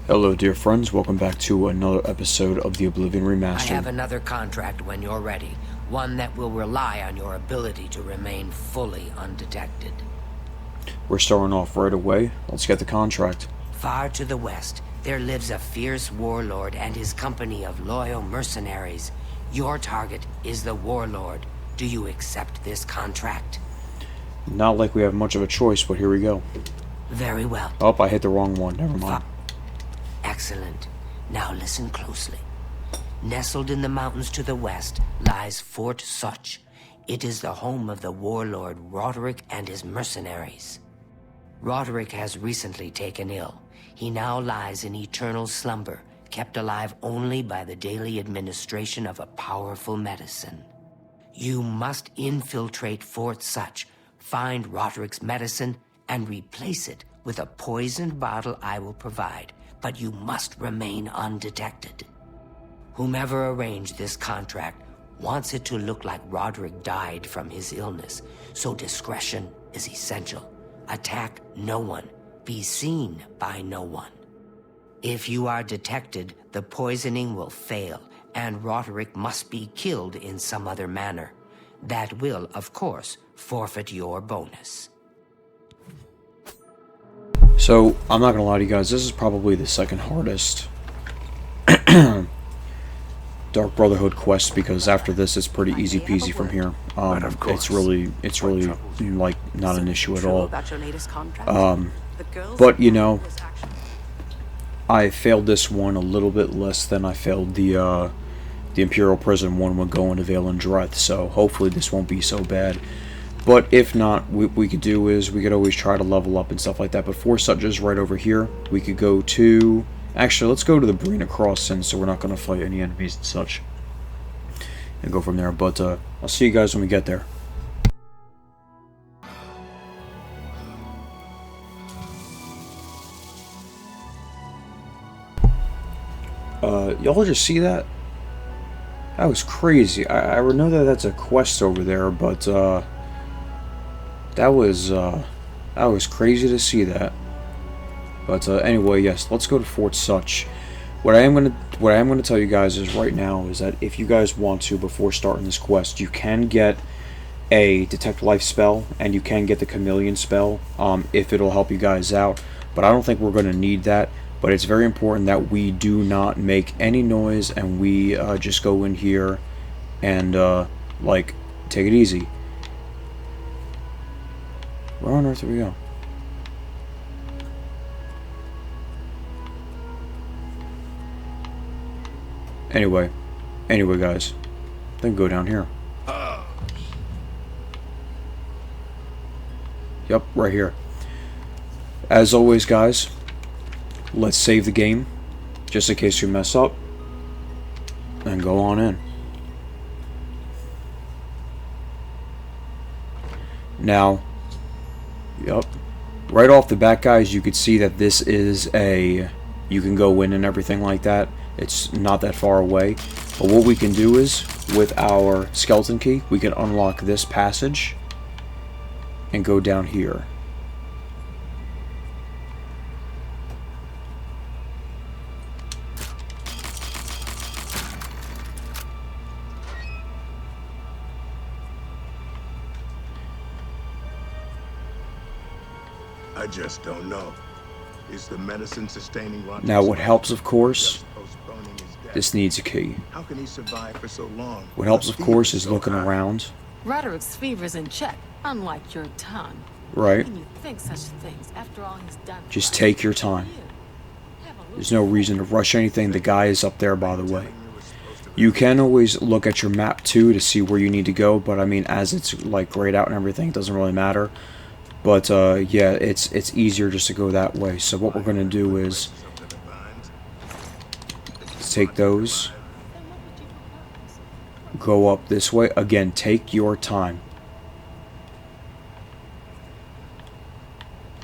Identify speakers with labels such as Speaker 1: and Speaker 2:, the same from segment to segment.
Speaker 1: Hello dear friends, welcome back to another episode of the Oblivion Remaster.
Speaker 2: I have another contract when you're ready. One that will rely on your ability to remain fully undetected.
Speaker 1: We're starting off right away. Let's get the contract.
Speaker 2: Far to the west, there lives a fierce warlord and his company of loyal mercenaries. Your target is the warlord. Do you accept this contract?
Speaker 1: Not like we have much of a choice, but here we go.
Speaker 2: Very well.
Speaker 1: Oh, I hit the wrong one. Never mind.
Speaker 2: Excellent. Now listen closely. Nestled in the mountains to the west lies Fort Such. It is the home of the warlord Roderick and his mercenaries. Roderick has recently taken ill. He now lies in eternal slumber, kept alive only by the daily administration of a powerful medicine. You must infiltrate Fort Such, find Roderick's medicine, and replace it with a poisoned bottle I will provide. But you must remain undetected. Whomever arranged this contract wants it to look like Roderick died from his illness, so discretion is essential. Attack no one. Be seen by no one. If you are detected, the poisoning will fail, and Roderick must be killed in some other manner. That will, of course, forfeit your bonus.
Speaker 1: So, I'm not gonna lie to you guys, this is probably the second hardest Dark Brotherhood quest, because after this it's pretty easy peasy from here. It's really like not an issue at all. But you know, I failed this one a little bit less than I failed the Imperial Prison one when going to Vale and Dreth, so hopefully this won't be so bad. But if not, what we could do is we could always try to level up and stuff like that. But Fort Such is right over here. We could go to... Actually, let's go to the Brina Crossing, so we're not going to fight any enemies and such. And go from there. But I'll see you guys when we get there. Y'all just see that? That was crazy. I know that that's a quest over there, but... That was crazy to see that. But anyway, yes, let's go to Fort Such. What I am gonna tell you guys is right now is that if you guys want to, before starting this quest, you can get a Detect Life spell and you can get the Chameleon spell if it'll help you guys out. But I don't think we're gonna need that. But it's very important that we do not make any noise and we just go in here and like take it easy. Where on earth do we go? Anyway guys, then go down here. Yep, right here. As always guys, let's save the game, just in case we mess up, and go on in. Now, yep. Right off the bat, guys, you could see that this is a... You can go in and everything like that. It's not that far away. But what we can do is, with our skeleton key, we can unlock this passage and go down here.
Speaker 3: I just don't know. Is the medicine sustaining Roderick's...
Speaker 1: Now what helps, of course, this needs a key.
Speaker 3: How can he survive for so long?
Speaker 1: What helps, of course, is looking around.
Speaker 4: Roderick's fever's in check, unlike your tongue.
Speaker 1: Right.
Speaker 4: How can you think such things after all he's done?
Speaker 1: Just take your time. There's no reason to rush anything. The guy is up there, by the way. You can always look at your map too to see where you need to go, but I mean, as it's like grayed out and everything, it doesn't really matter. But yeah, it's easier just to go that way. So what we're gonna do is take those, go up this way. Again, take your time.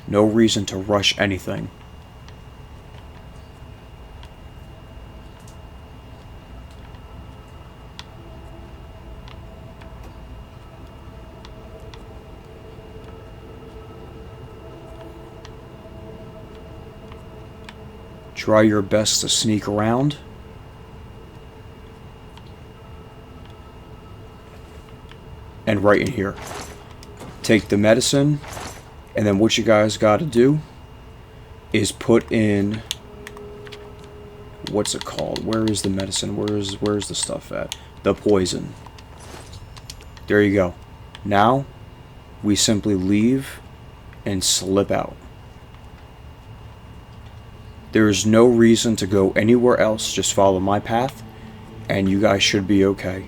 Speaker 1: No reason to rush anything. Try your best to sneak around. And right in here. Take the medicine, and then what you guys gotta do is put in, what's it called? Where is the medicine? Where's the stuff at? The poison. There you go. Now we simply leave and slip out. There is no reason to go anywhere else. Just follow my path, and you guys should be okay.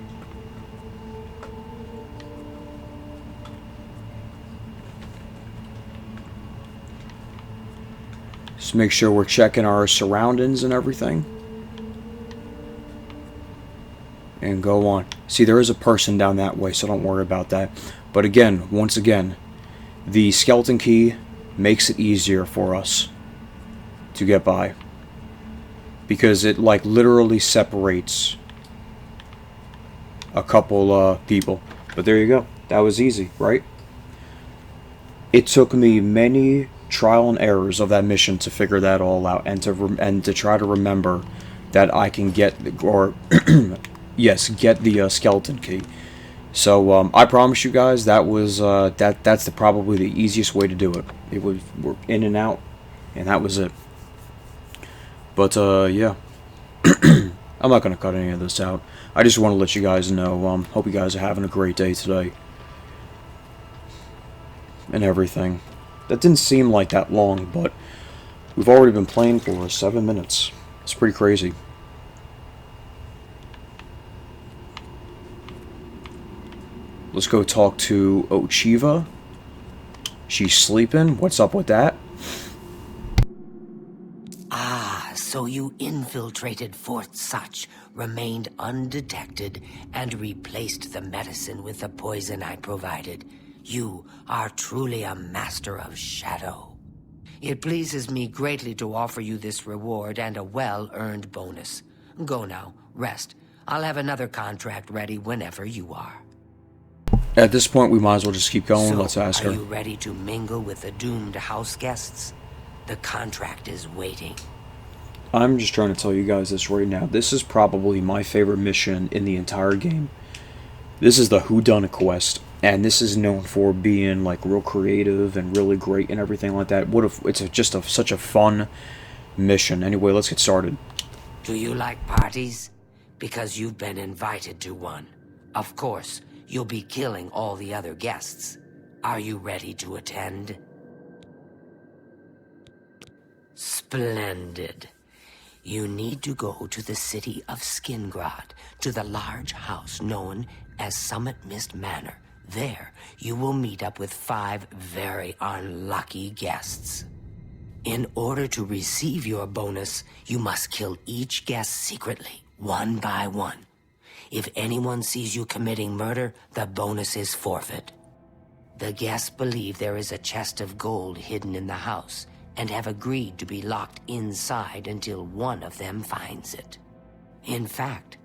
Speaker 1: Just make sure we're checking our surroundings and everything. And go on. See, there is a person down that way, so don't worry about that. But again, once again, the skeleton key makes it easier for us to get by. Because it, like, literally separates a couple people. But there you go. That was easy, right? It took me many trial and errors of that mission to figure that all out, and to try to remember that I can get, or yes, get the skeleton key. So I promise you guys that was that's probably the easiest way to do it. We're in and out, and that was it. But yeah, I'm not gonna cut any of this out. I just want to let you guys know. Hope you guys are having a great day today, and everything. That didn't seem like that long, but we've already been playing for 7 minutes. It's pretty crazy. Let's go talk to Ochiva. She's sleeping. What's up with that?
Speaker 2: Ah, so you infiltrated Fort Such, remained undetected, and replaced the medicine with the poison I provided. You are truly a master of shadow. It pleases me greatly to offer you this reward and a well-earned bonus. Go now, rest. I'll have another contract ready whenever you are.
Speaker 1: At this point, we might as well just keep going.
Speaker 2: So,
Speaker 1: Let's ask her.
Speaker 2: Are you ready to mingle with the doomed house guests? The contract is waiting.
Speaker 1: I'm just trying to tell you guys this right now. This is probably my favorite mission in the entire game. This is the Whodunit quest, and this is known for being like real creative and really great and everything like that. Such a fun mission. Anyway, let's get started.
Speaker 2: Do you like parties? Because you've been invited to one. Of course, you'll be killing all the other guests. Are you ready to attend? Splendid. You need to go to the city of Skingrad, to the large house known as Summit Mist Manor. There, you will meet up with 5 very unlucky guests. In order to receive your bonus, you must kill each guest secretly, one by one. If anyone sees you committing murder, the bonus is forfeit. The guests believe there is a chest of gold hidden in the house, and have agreed to be locked inside until one of them finds it. In fact,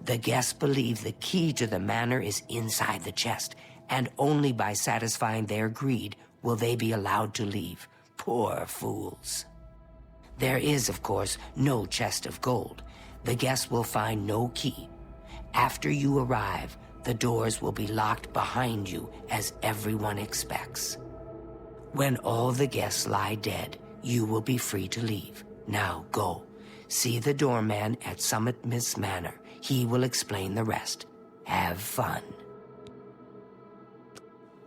Speaker 2: the guests believe the key to the manor is inside the chest, and only by satisfying their greed will they be allowed to leave. Poor fools. There is, of course, no chest of gold. The guests will find no key. After you arrive, the doors will be locked behind you, as everyone expects. When all the guests lie dead, you will be free to leave. Now go. See the doorman at Summit Mist Manor. He will explain the rest. Have fun.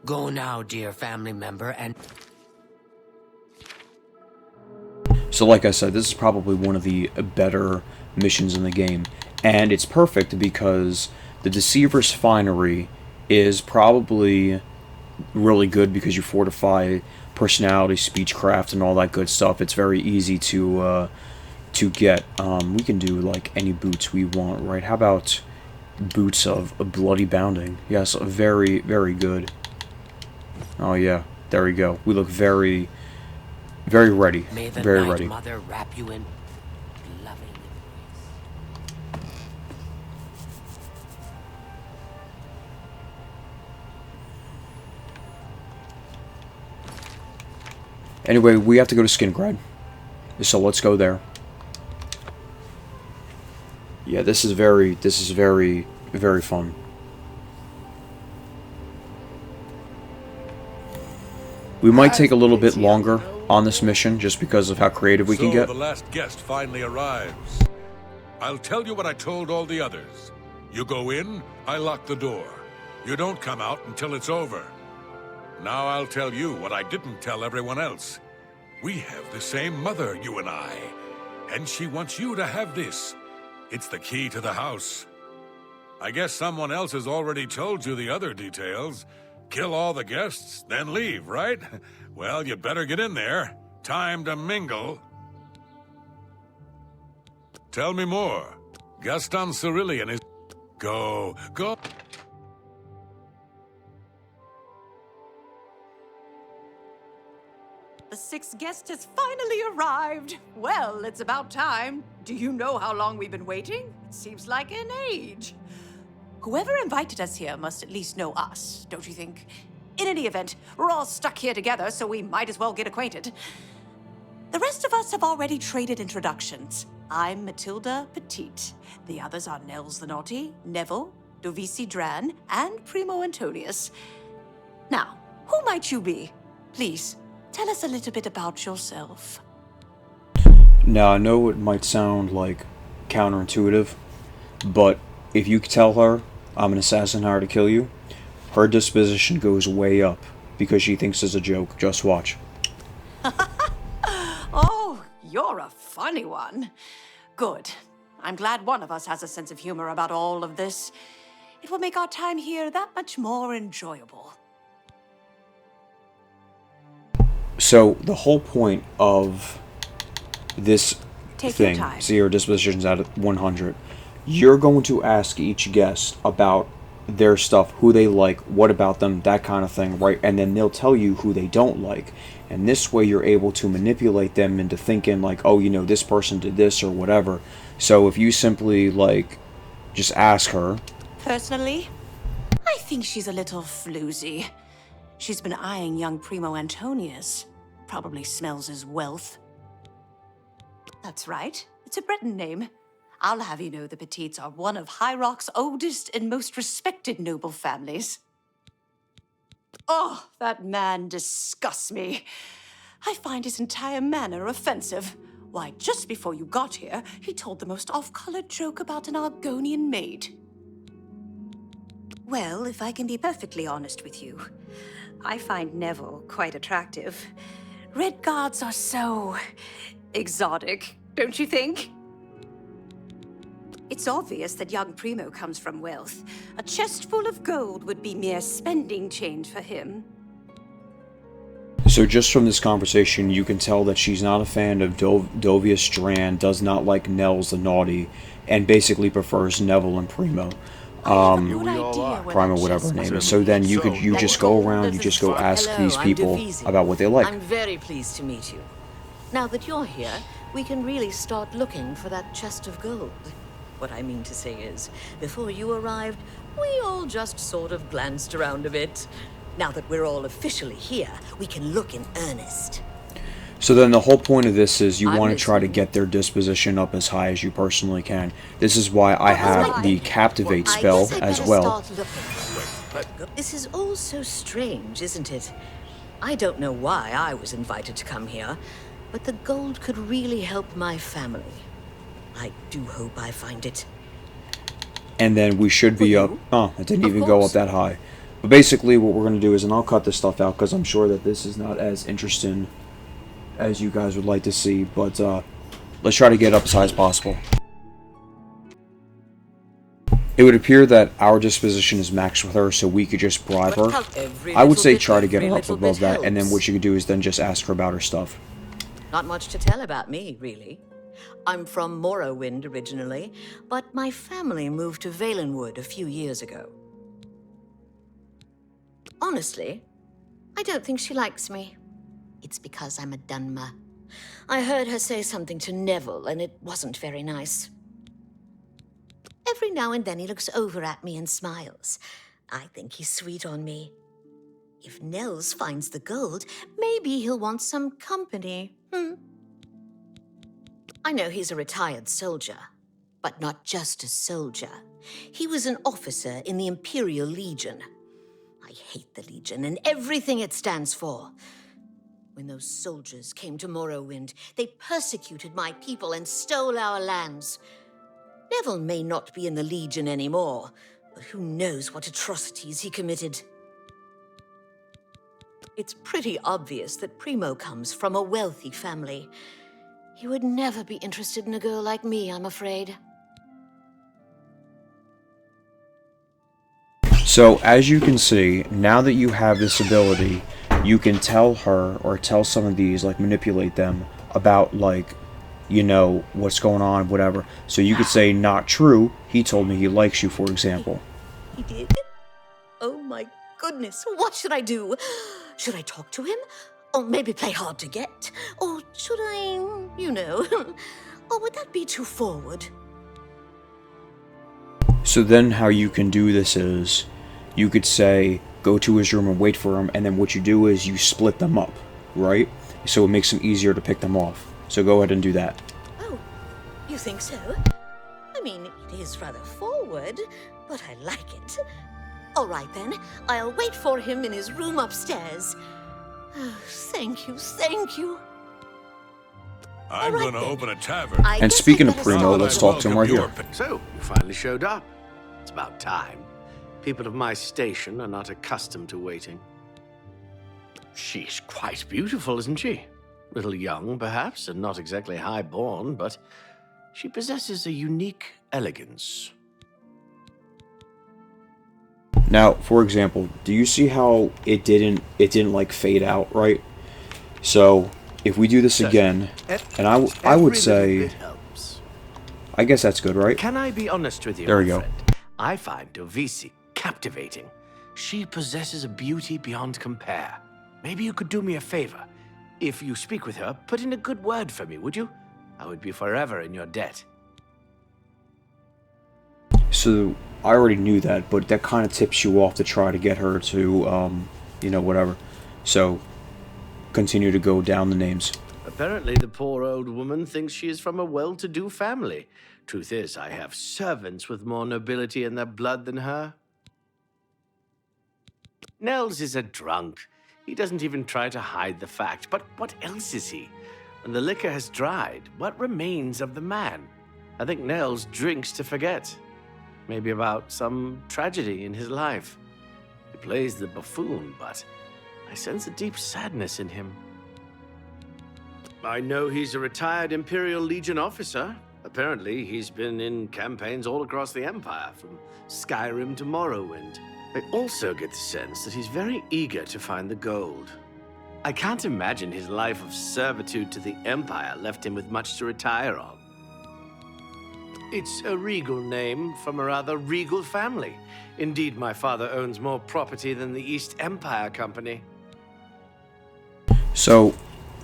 Speaker 2: Go now, dear family member, and...
Speaker 1: So like I said, this is probably one of the better missions in the game. And it's perfect because the Deceiver's Finery is probably really good because you fortify personality, speechcraft, and all that good stuff. It's very easy to get. We can do like any boots we want, right? How about boots of bloody bounding? Yes, very, very good. Oh yeah, there we go. We look very, very ready.
Speaker 2: May the
Speaker 1: Very
Speaker 2: Night
Speaker 1: ready.
Speaker 2: Mother wrap you in loving embrace.
Speaker 1: Anyway, we have to go to Skingrad, so let's go there. Yeah, this is very, very fun. We might take a little bit longer on this mission just because of how creative we can get.
Speaker 5: So the last guest finally arrives. I'll tell you what I told all the others. You go in, I lock the door. You don't come out until it's over. Now I'll tell you what I didn't tell everyone else. We have the same mother, you and I. And she wants you to have this. It's the key to the house. I guess someone else has already told you the other details. Kill all the guests, then leave, right? Well, you better get in there. Time to mingle. Tell me more. Gaston Cerulean is... Go.
Speaker 6: The sixth guest has finally arrived. Well, it's about time. Do you know how long we've been waiting? It seems like an age. Whoever invited us here must at least know us, don't you think? In any event, we're all stuck here together, so we might as well get acquainted. The rest of us have already traded introductions. I'm Matilda Petite. The others are Nels the Naughty, Neville, Dovisi Dran, and Primo Antonius. Now, who might you be? Please, tell us a little bit about yourself.
Speaker 1: Now, I know it might sound like counterintuitive, but if you tell her I'm an assassin hired to kill you, her disposition goes way up because she thinks it's a joke. Just watch.
Speaker 6: Oh, you're a funny one. Good. I'm glad one of us has a sense of humor about all of this. It will make our time here that much more enjoyable.
Speaker 1: So, the whole point of this
Speaker 6: Take your
Speaker 1: thing,
Speaker 6: time.
Speaker 1: see your disposition's at 100, you're going to ask each guest about their stuff, who they like, what about them, that kind of thing, right? And then they'll tell you who they don't like. And this way you're able to manipulate them into thinking like, oh, you know, this person did this or whatever. So if you simply, like, just ask her.
Speaker 6: Personally, I think she's a little floozy. She's been eyeing young Primo Antonius. Probably smells his wealth. That's right. It's a Breton name. I'll have you know the Petites are one of High Rock's oldest and most respected noble families. Oh, that man disgusts me. I find his entire manner offensive. Why, just before you got here, he told the most off-color joke about an Argonian maid. Well, if I can be perfectly honest with you, I find Neville quite attractive. Red Guards are so exotic, don't you think? It's obvious that young Primo comes from wealth. A chest full of gold would be mere spending change for him.
Speaker 1: So just from this conversation, you can tell that she's not a fan of Dovius Dran, does not like Nels the Naughty, and basically prefers Neville and Primo. Primo, whatever her name is. So then you just go around, you just go ask these people about what they like.
Speaker 7: I'm very pleased to meet you. Now that you're here, we can really start looking for that chest of gold. What I mean to say is, before you arrived, we all just sort of glanced around a bit. Now that we're all officially here, we can look in earnest.
Speaker 1: So then the whole point of this is you want to try to get their disposition up as high as you personally can. This is why I have the Captivate spell as well.
Speaker 7: This is all so strange, isn't it? I don't know why I was invited to come here, but the gold could really help my family. I do hope I find it.
Speaker 1: And then we should be up... Oh, it didn't even go up that high. But basically what we're going to do is, and I'll cut this stuff out because I'm sure that this is not as interesting as you guys would like to see, but let's try to get up as high as possible. It would appear that our disposition is maxed with her, so we could just bribe her. I would say try to get her up above that, and then what you could do is then just ask her about her stuff.
Speaker 7: Not much to tell about me, really. I'm from Morrowind originally, but my family moved to Valenwood a few years ago. Honestly, I don't think she likes me. It's because I'm a Dunmer. I heard her say something to Neville, and it wasn't very nice. Every now and then he looks over at me and smiles. I think he's sweet on me. If Nels finds the gold, maybe he'll want some company, I know he's a retired soldier, but not just a soldier. He was an officer in the Imperial Legion. I hate the Legion and everything it stands for. When those soldiers came to Morrowind, they persecuted my people and stole our lands. Neville may not be in the Legion anymore, but who knows what atrocities he committed. It's pretty obvious that Primo comes from a wealthy family. He would never be interested in a girl like me, I'm afraid.
Speaker 1: So, as you can see, now that you have this ability, you can tell her, or tell some of these, like manipulate them, about, like, you know, what's going on, whatever. So you could say, not true, he told me he likes you, for example.
Speaker 7: He did? Oh my goodness, what should I do? Should I talk to him? Or maybe play hard to get? Or should I, you know, or would that be too forward?
Speaker 1: So then how you can do this is, you could say, go to his room and wait for him, and then what you do is you split them up, right? So it makes them easier to pick them off. So go ahead and do that.
Speaker 7: Oh, you think so? I mean, it is rather forward, but I like it. All right then, I'll wait for him in his room upstairs. Oh, thank you, thank you.
Speaker 5: I'm
Speaker 7: All right,
Speaker 5: gonna
Speaker 7: then.
Speaker 5: open a tavern.
Speaker 7: I
Speaker 1: And
Speaker 7: guess
Speaker 1: speaking
Speaker 7: I'd
Speaker 1: of
Speaker 7: better
Speaker 1: Primo,
Speaker 7: start.
Speaker 1: let's talk to him right here.
Speaker 8: So, you finally showed up. It's about time. People of my station are not accustomed to waiting. She's quite beautiful, isn't she? A little young, perhaps, and not exactly high-born, but she possesses a unique elegance.
Speaker 1: Now, for example, do you see how it didn't like fade out, right? So, if we do this again, and I would
Speaker 8: Every
Speaker 1: say,
Speaker 8: little bit helps.
Speaker 1: I guess that's good, right?
Speaker 8: Can I be honest with you,
Speaker 1: There we
Speaker 8: my
Speaker 1: go.
Speaker 8: friend? I find Dovisi captivating. She possesses a beauty beyond compare. Maybe you could do me a favor. If you speak with her, put in a good word for me, would you? I would be forever in your debt.
Speaker 1: So, I already knew that, but that kind of tips you off to try to get her to, you know, whatever. So, continue to go down the names.
Speaker 8: Apparently, the poor old woman thinks she is from a well-to-do family. Truth is, I have servants with more nobility in their blood than her. Nels is a drunk. He doesn't even try to hide the fact. But what else is he? When the liquor has dried, what remains of the man? I think Nels drinks to forget. Maybe about some tragedy in his life. He plays the buffoon, but I sense a deep sadness in him. I know he's a retired Imperial Legion officer. Apparently, he's been in campaigns all across the Empire, from Skyrim to Morrowind. I also get the sense that he's very eager to find the gold. I can't imagine his life of servitude to the Empire left him with much to retire on. It's a regal name from a rather regal family. Indeed, my father owns more property than the East Empire Company.
Speaker 1: So,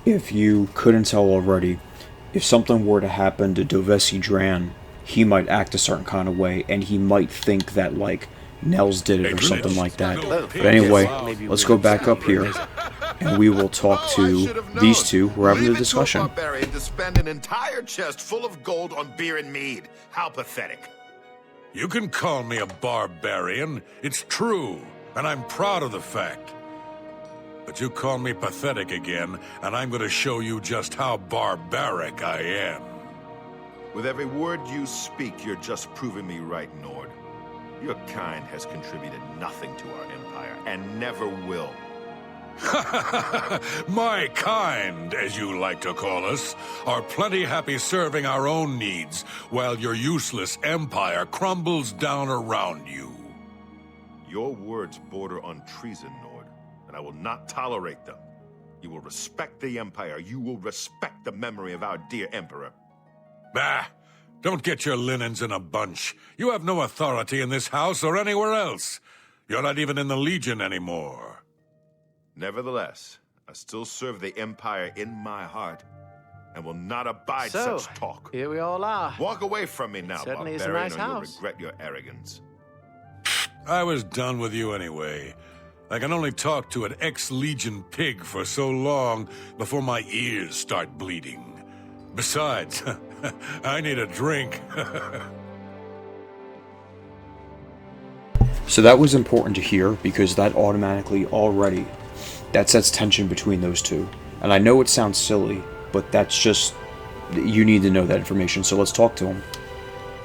Speaker 1: if you couldn't tell already, if something were to happen to Dovesi Dran, he might act a certain kind of way, and he might think that, like, Nels did it or something like that. But anyway, let's go back up here, and we will talk to these two who are having the discussion.
Speaker 3: Leave it to a barbarian to spend an entire chest full of gold on beer and mead. How pathetic.
Speaker 5: You can call me a barbarian. It's true, and I'm proud of the fact. But you call me pathetic again, and I'm going to show you just how barbaric I am.
Speaker 3: With every word you speak, you're just proving me right, Nord. Your kind has contributed nothing to our empire, and never will.
Speaker 5: My kind, as you like to call us, are plenty happy serving our own needs, while your useless empire crumbles down around you.
Speaker 3: Your words border on treason, Nord, and I will not tolerate them. You will respect the empire. You will respect the memory of our dear emperor.
Speaker 5: Bah! Don't get your linens in a bunch. You have no authority in this house or anywhere else. You're not even in the Legion anymore.
Speaker 3: Nevertheless, I still serve the empire in my heart, and will not abide
Speaker 8: So,
Speaker 3: such talk.
Speaker 8: here we all are.
Speaker 3: Walk away from me now,
Speaker 8: Certainly is a
Speaker 3: barbarian,
Speaker 8: nice
Speaker 3: or you'll
Speaker 8: house.
Speaker 3: regret your arrogance.
Speaker 5: I was done with you anyway. I can only talk to an ex-Legion pig for so long before my ears start bleeding. Besides, I need a drink.
Speaker 1: So that was important to hear, because that automatically already, that sets tension between those two. And I know it sounds silly, but that's just, you need to know that information, so let's talk to him.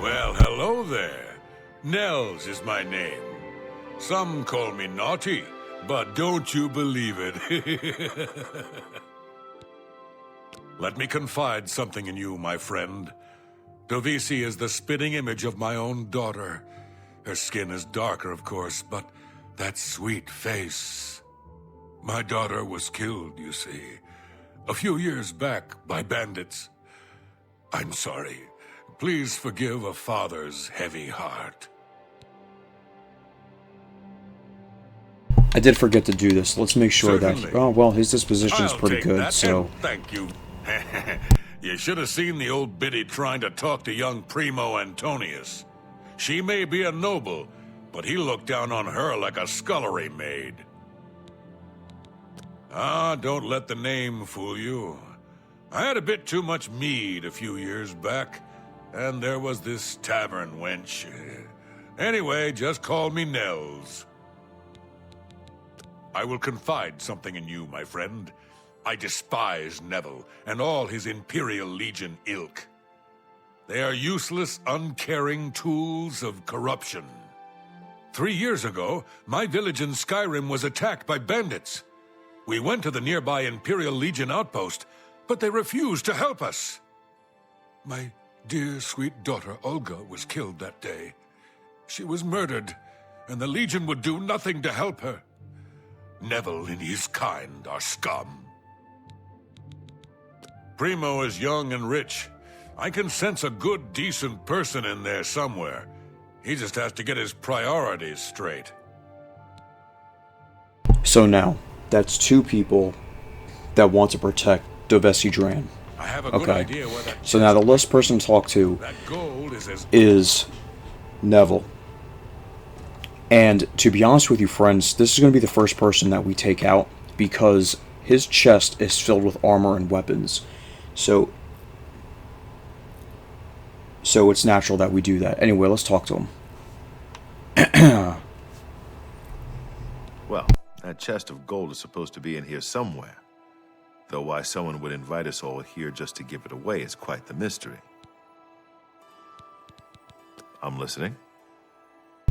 Speaker 5: Well, hello there. Nels is my name. Some call me naughty, but don't you believe it. Let me confide something in you, my friend. Dovisi is the spitting image of my own daughter. Her skin is darker, of course, but that sweet face. My daughter was killed, you see, a few years back by bandits. I'm sorry. Please forgive a father's heavy heart.
Speaker 1: I did forget to do this. Let's make sure
Speaker 5: Certainly.
Speaker 1: that... Oh, well, his disposition is
Speaker 5: I'll
Speaker 1: pretty
Speaker 5: take
Speaker 1: good,
Speaker 5: that,
Speaker 1: so...
Speaker 5: and thank you. You should have seen the old biddy trying to talk to young Primo Antonius. She may be a noble, but he looked down on her like a scullery maid. Ah, don't let the name fool you. I had a bit too much mead a few years back, and there was this tavern wench. Anyway, just call me Nels. I will confide something in you, my friend. I despise Neville and all his Imperial Legion ilk. They are useless, uncaring tools of corruption. 3 years ago, my village in Skyrim was attacked by bandits. We went to the nearby Imperial Legion outpost, but they refused to help us. My dear, sweet daughter, Olga, was killed that day. She was murdered, and the Legion would do nothing to help her. Neville and his kind are scum. Primo is young and rich. I can sense a good, decent person in there somewhere. He just has to get his priorities straight.
Speaker 1: So now, that's two people that want to protect Dovesi Dran.
Speaker 5: I have a good idea where that
Speaker 1: So now the last person to talk to
Speaker 5: that gold is
Speaker 1: Neville. And to be honest with you, friends, this is going to be the first person that we take out, because his chest is filled with armor and weapons. So it's natural that we do that. Anyway, let's talk to him.
Speaker 3: Well, that chest of gold is supposed to be in here somewhere. Though why someone would invite us all here just to give it away is quite the mystery. I'm listening.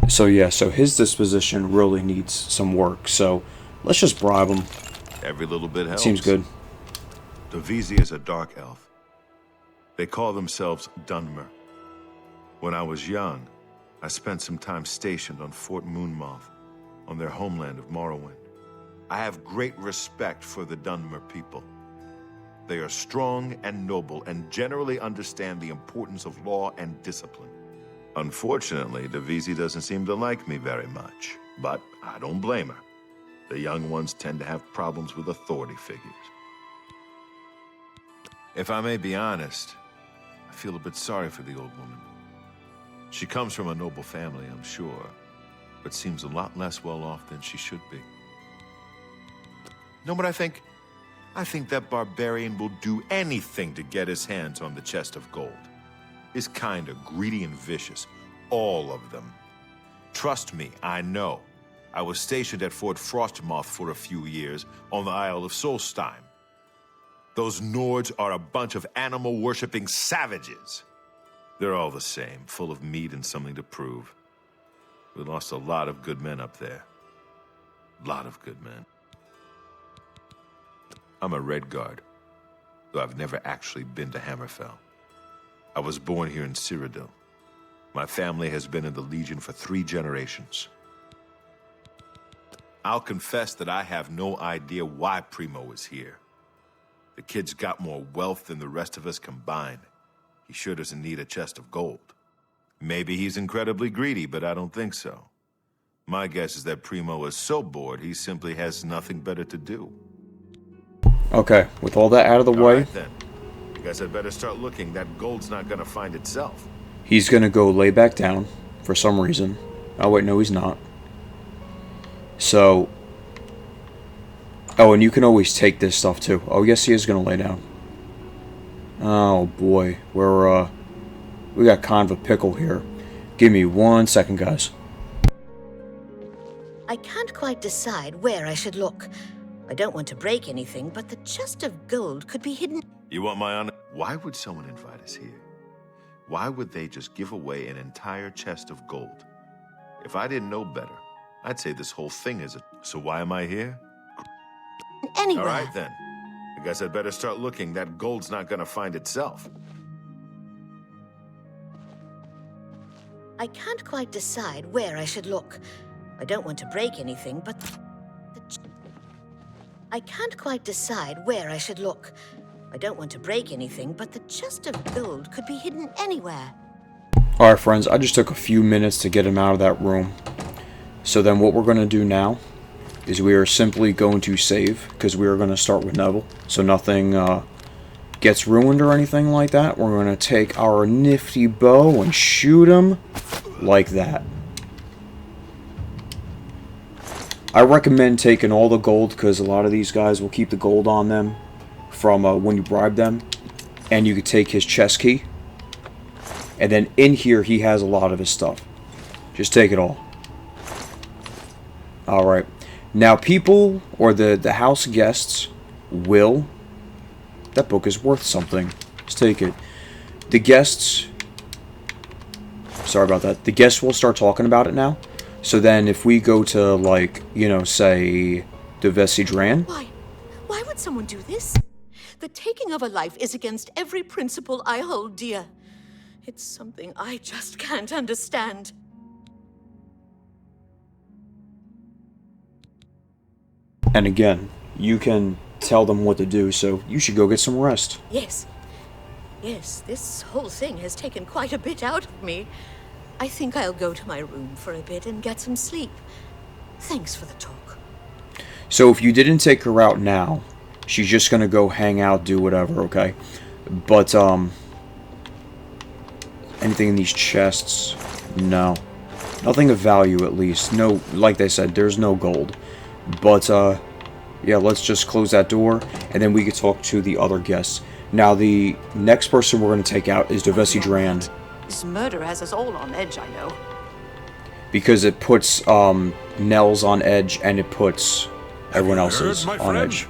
Speaker 1: So yeah, so his disposition really needs some work. So let's just bribe him.
Speaker 3: Every little bit helps.
Speaker 1: Seems good.
Speaker 3: Dovisi is a dark elf. They call themselves Dunmer. When I was young, I spent some time stationed on Fort Moonmoth, on their homeland of Morrowind. I have great respect for the Dunmer people. They are strong and noble and generally understand the importance of law and discipline. Unfortunately, Dovisi doesn't seem to like me very much, but I don't blame her. The young ones tend to have problems with authority figures. If I may be honest, I feel a bit sorry for the old woman. She comes from a noble family, I'm sure, but seems a lot less well off than she should be. Know what I think? I think that barbarian will do anything to get his hands on the chest of gold. His kind are greedy and vicious, all of them. Trust me, I know. I was stationed at Fort Frostmoth for a few years on the Isle of Solstheim. Those Nords are a bunch of animal-worshipping savages. They're all the same, full of meat and something to prove. We lost a lot of good men up there. A lot of good men. I'm a Red Guard, though I've never actually been to Hammerfell. I was born here in Cyrodiil. My family has been in the Legion for 3 generations. I'll confess that I have no idea why Primo is here. The kid's got more wealth than the rest of us combined. He sure doesn't need a chest of gold. Maybe he's incredibly greedy, but I don't think so. My guess is that Primo is so bored he simply has nothing better to do.
Speaker 1: Okay, with all that out of the way,
Speaker 3: All right, then. I guess I'd better start looking. That gold's not gonna find itself.
Speaker 1: he's gonna go lay back down for some reason. Oh wait, no, he's not. So, oh, and you can always take this stuff too. Oh yes, he is gonna lay down. Oh boy, we got kind of a pickle here. Give me 1 second, guys.
Speaker 7: I can't quite decide where I should look. I don't want to break anything, but the chest of gold could be hidden.
Speaker 3: You want my honor? Why would someone invite us here? Why would they just give away an entire chest of gold? If I didn't know better, I'd say this whole thing is a... So why am I here?
Speaker 7: Anywhere.
Speaker 3: All right, then. I guess I'd better start looking. That gold's not gonna find itself.
Speaker 7: I can't quite decide where I should look. I don't want to break anything, but I can't quite decide where I should look. I don't want to break anything, but the chest of gold could be hidden anywhere.
Speaker 1: Alright, friends, I just took a few minutes to get him out of that room. So then what we're going to do now is we are simply going to save, because we are going to start with Neville, so nothing gets ruined or anything like that. We're going to take our nifty bow and shoot him like that. I recommend taking all the gold, because a lot of these guys will keep the gold on them from when you bribe them. And you could take his chest key. And then in here, he has a lot of his stuff. Just take it all. Alright. Now, people, or the house guests, will... That book is worth something. Just take it. The guests... Sorry about that. The guests will start talking about it now. So then, if we go to, like, you know, say, Devesi Dran...
Speaker 7: Why would someone do this? The taking of a life is against every principle I hold dear. It's something I just can't understand.
Speaker 1: And again, you can tell them what to do, so you should go get some rest.
Speaker 7: Yes. Yes, this whole thing has taken quite a bit out of me. I think I'll go to my room for a bit and get some sleep. Thanks for the talk.
Speaker 1: So if you didn't take her out now, she's just gonna go hang out, do whatever, okay? But, anything in these chests? No. Nothing of value, at least. No, like they said, there's no gold. But, yeah, let's just close that door, and then we can talk to the other guests. Now, the next person we're going to take out is Devesi Dran.
Speaker 6: This murder has us all on edge, I know.
Speaker 1: Because it puts, Nels on edge, and it puts everyone else's
Speaker 5: my
Speaker 1: on
Speaker 5: friend?
Speaker 1: edge.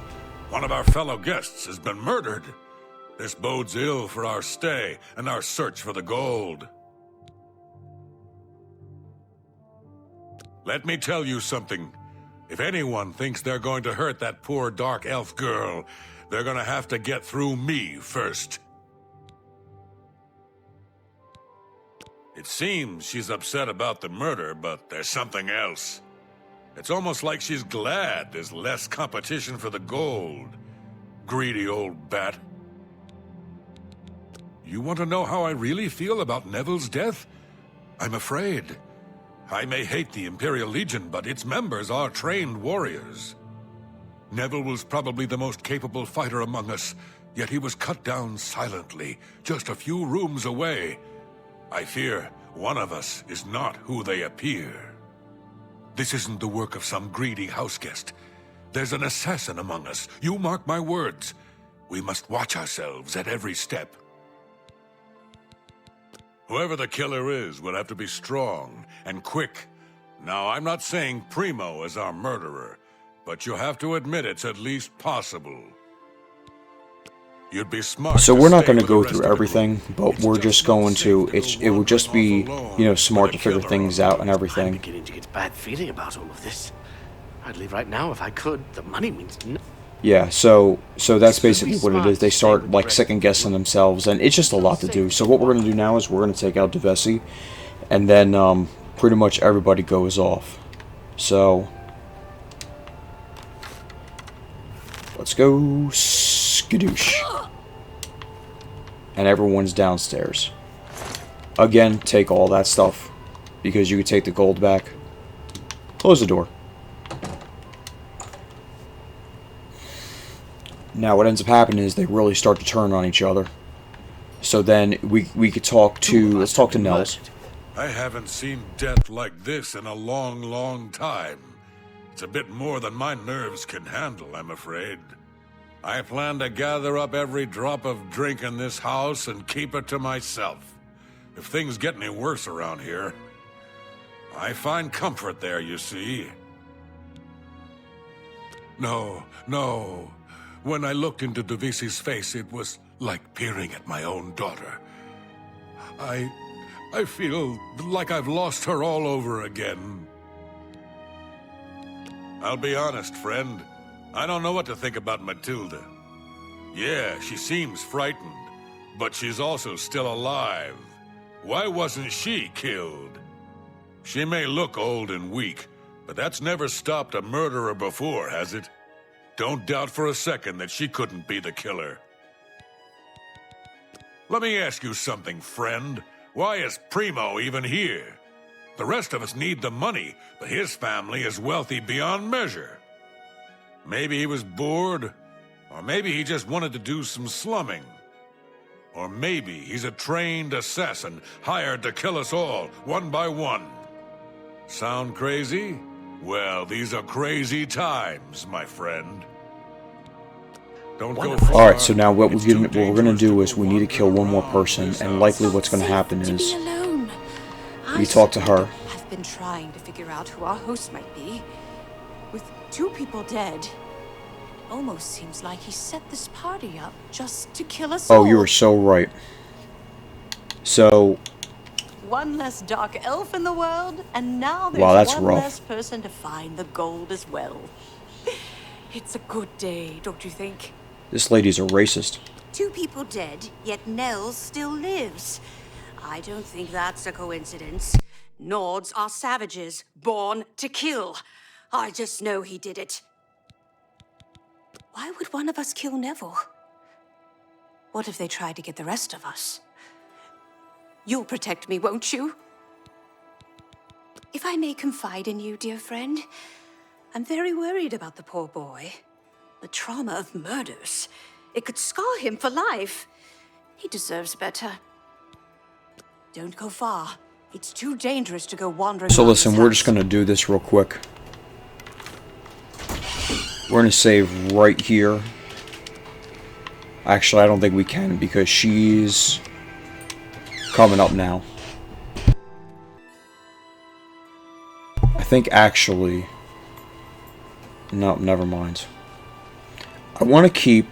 Speaker 5: One of our fellow guests has been murdered. This bodes ill for our stay and our search for the gold. Let me tell you something. If anyone thinks they're going to hurt that poor dark elf girl, they're going to have to get through me first. It seems she's upset about the murder, but there's something else. It's almost like she's glad there's less competition for the gold. Greedy old bat. You want to know how I really feel about Neville's death? I'm afraid. I may hate the Imperial Legion, but its members are trained warriors. Neville was probably the most capable fighter among us, yet he was cut down silently, just a few rooms away. I fear one of us is not who they appear. This isn't the work of some greedy houseguest. There's an assassin among us. You mark my words. We must watch ourselves at every step. Whoever the killer is will have to be strong and quick. Now, I'm not saying Primo is our murderer, but you have to admit it's at least possible. You'd be smart.
Speaker 1: So we're not going to go through everything, but we're just going to, it would just be, you know, smart to figure things out and
Speaker 8: I'm
Speaker 1: everything.
Speaker 8: beginning to get a bad feeling about all of this. I'd leave right now if I could. The money means nothing.
Speaker 1: Yeah, so that's basically what it is. They start, like, second-guessing themselves, and it's just a lot to do. So what we're going to do now is we're going to take out Devesi, and then pretty much everybody goes off. So let's go skadoosh. And everyone's downstairs. Again, take all that stuff, because you could take the gold back. Close the door. Now, what ends up happening is they really start to turn on each other. So then we could talk to, let's talk to Nels.
Speaker 5: I haven't seen death like this in a long, long time. It's a bit more than my nerves can handle, I'm afraid. I plan to gather up every drop of drink in this house and keep it to myself. If things get any worse around here, I find comfort there, you see. No. When I looked into Divisi's face, it was like peering at my own daughter. I feel like I've lost her all over again. I'll be honest, friend. I don't know what to think about Matilda. Yeah, she seems frightened, but she's also still alive. Why wasn't she killed? She may look old and weak, but that's never stopped a murderer before, has it? Don't doubt for a second that she couldn't be the killer. Let me ask you something, friend. Why is Primo even here? The rest of us need the money, but his family is wealthy beyond measure. Maybe he was bored, or maybe he just wanted to do some slumming. Or maybe he's a trained assassin hired to kill us all, one by one. Sound crazy? Well, these are crazy times, my friend. Don't go far.
Speaker 1: Alright, so now what we're gonna do is we need to kill one more person, and likely what's gonna happen is we talk to her.
Speaker 6: I've been trying to figure out who our host might be. With 2 people dead, almost seems like he set this party up just to kill us all.
Speaker 1: Oh, you were so right. So,
Speaker 6: one less dark elf in the world, and now there's
Speaker 1: wow, that's
Speaker 6: one
Speaker 1: rough.
Speaker 6: less person to find the gold as well. It's a good day, don't you think?
Speaker 1: this lady's a racist.
Speaker 6: 2 people dead, yet Nels still lives. I don't think that's a coincidence. Nords are savages, born to kill. I just know he did it. Why would one of us kill Neville? What if they tried to get the rest of us? You'll protect me, won't you? If I may confide in you, dear friend, I'm very worried about the poor boy. The trauma of murders. It could scar him for life. He deserves better. Don't go far. It's too dangerous to go wandering
Speaker 1: So
Speaker 6: around
Speaker 1: listen,
Speaker 6: this
Speaker 1: we're
Speaker 6: house.
Speaker 1: just gonna do this real quick. We're gonna save right here. Actually, I don't think we can because she's coming up now. I think actually... No, never mind. I want to keep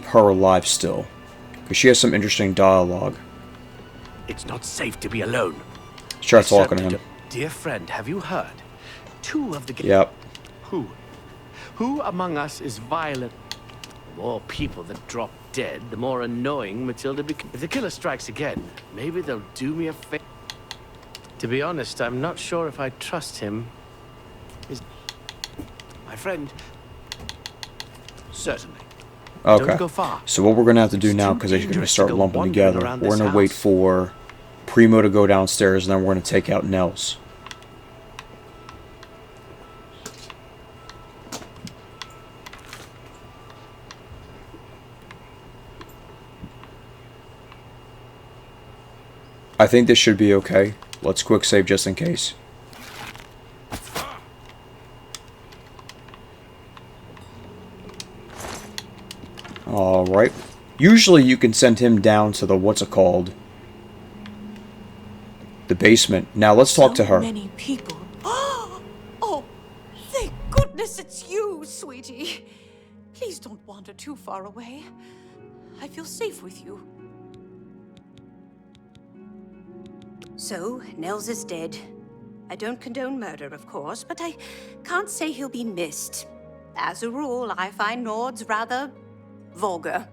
Speaker 1: her alive still, because she has some interesting dialogue.
Speaker 8: It's not safe to be alone.
Speaker 1: Let's try talking to him.
Speaker 8: Dear friend, have you heard? 2 of the...
Speaker 1: Yep.
Speaker 8: Who among us is violent? The more people that drop dead, the more annoying Matilda becomes. If the killer strikes again, maybe they'll do me a favor. To be honest, I'm not sure if I trust him. My friend. Certainly.
Speaker 1: Okay.
Speaker 8: Don't go far.
Speaker 1: So what we're gonna have to do
Speaker 8: It's
Speaker 1: now,
Speaker 8: too
Speaker 1: because they're gonna
Speaker 8: dangerous to
Speaker 1: start
Speaker 8: go
Speaker 1: lumping
Speaker 8: wandering
Speaker 1: together.
Speaker 8: around
Speaker 1: We're
Speaker 8: this
Speaker 1: gonna wait
Speaker 8: house.
Speaker 1: for Primo to go downstairs, and then we're gonna take out Nels. I think this should be okay. Let's quick save just in case. Alright. Usually you can send him down to the, what's it called? The basement. Now let's talk to her.
Speaker 6: So many people. Oh, thank goodness it's you, sweetie. Please don't wander too far away. I feel safe with you. So, Nels is dead. I don't condone murder, of course, but I can't say he'll be missed. As a rule, I find Nords rather vulgar.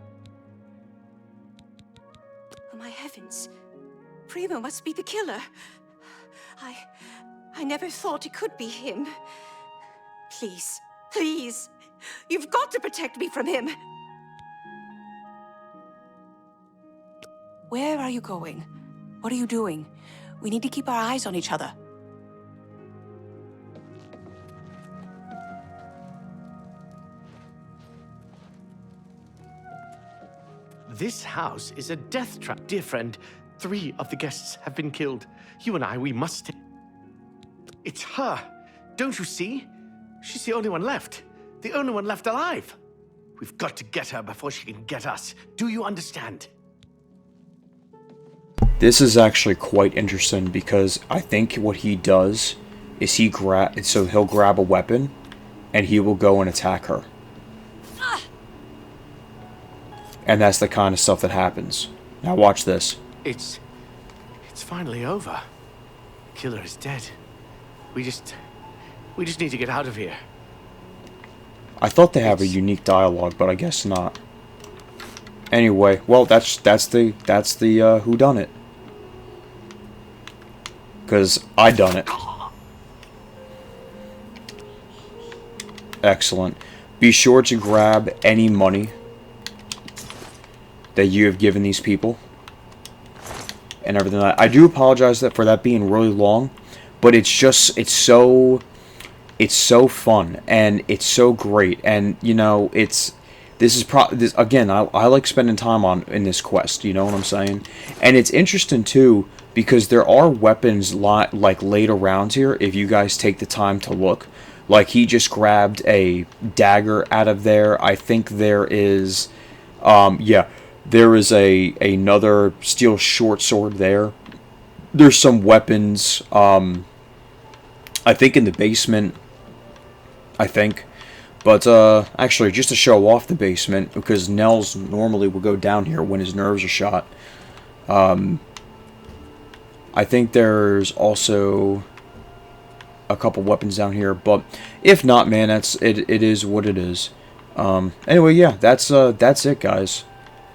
Speaker 6: Oh my heavens. Primo must be the killer. I never thought it could be him. Please, please, you've got to protect me from him. Where are you going? What are you doing? We need to keep our eyes on each other.
Speaker 8: This house is a death trap. Dear friend, 3 of the guests have been killed. You and I, we must... It's her. Don't you see? She's the only one left. The only one left alive. We've got to get her before she can get us. Do you understand?
Speaker 1: This is actually quite interesting because I think what he does is he'll grab a weapon and he will go and attack her. And that's the kind of stuff that happens. Now watch this.
Speaker 8: It's finally over. Killer is dead. We just need to get out of here.
Speaker 1: I thought they have a unique dialogue, but I guess not. Anyway, well, that's the whodunit. Because I done it. Excellent. Be sure to grab any money that you have given these people and everything. I do apologize for that being really long, but it's so fun and it's so great, and you know, this again, I like spending time in this quest, you know what I'm saying? And it's interesting too because there are weapons like laid around here if you guys take the time to look. Like he just grabbed a dagger out of there. I think there is yeah, there is another steel short sword there. There's some weapons I think in the basement, I think. But actually, just to show off the basement, because Nels normally will go down here when his nerves are shot. I think there's also a couple weapons down here, but if not, man, it is what it is. Anyway, yeah, that's it, guys.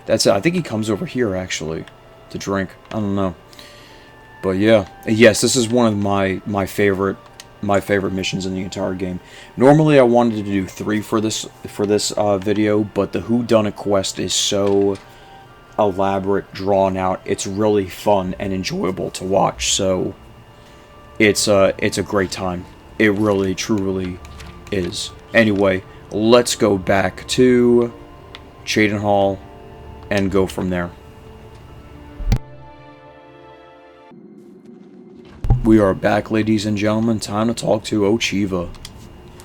Speaker 1: That's it. I think he comes over here actually to drink. I don't know, but yeah, yes, this is one of my favorite missions in the entire game. Normally, I wanted to do 3 for this video, but the whodunit quest is so elaborate, drawn out. It's really fun and enjoyable to watch. So it's a great time. It really, truly is. Anyway, let's go back to Cheydinhal and go from there. We are back, ladies and gentlemen. Time to talk to Ochiva.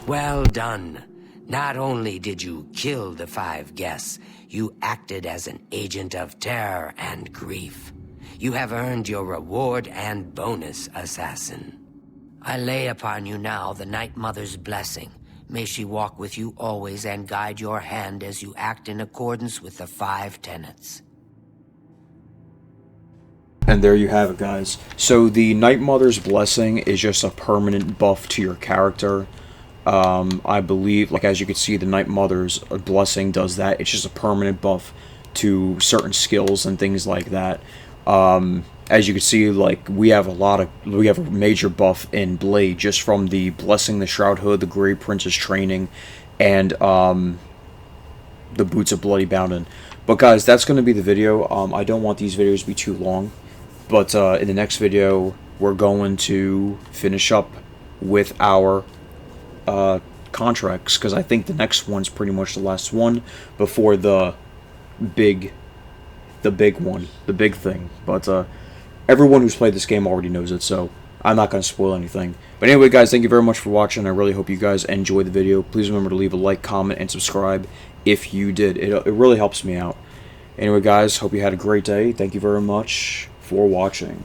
Speaker 2: Well done. Not only did you kill the 5 guests, you acted as an agent of terror and grief. You have earned your reward and bonus, assassin. I lay upon you now the Night Mother's blessing. May she walk with you always and guide your hand as you act in accordance with the 5 tenets.
Speaker 1: And there you have it, guys. So the Night Mother's blessing is just a permanent buff to your character. I believe, like as you can see, the Night Mother's blessing does that. It's just a permanent buff to certain skills and things like that. As you can see, like we have a major buff in Blade just from the blessing, the Shroud Hood, the Grey Prince's training, and the Boots of Bloody Boundin. But guys, that's going to be the video. I don't want these videos to be too long, but in the next video we're going to finish up with our contracts, because I think the next one's pretty much the last one before the big one, the big thing. But everyone who's played this game already knows it, so I'm not going to spoil anything. But anyway, guys, thank you very much for watching. I really hope you guys enjoyed the video. Please remember to leave a like, comment, and subscribe if you did. It really helps me out. Anyway, guys, hope you had a great day. Thank you very much for watching.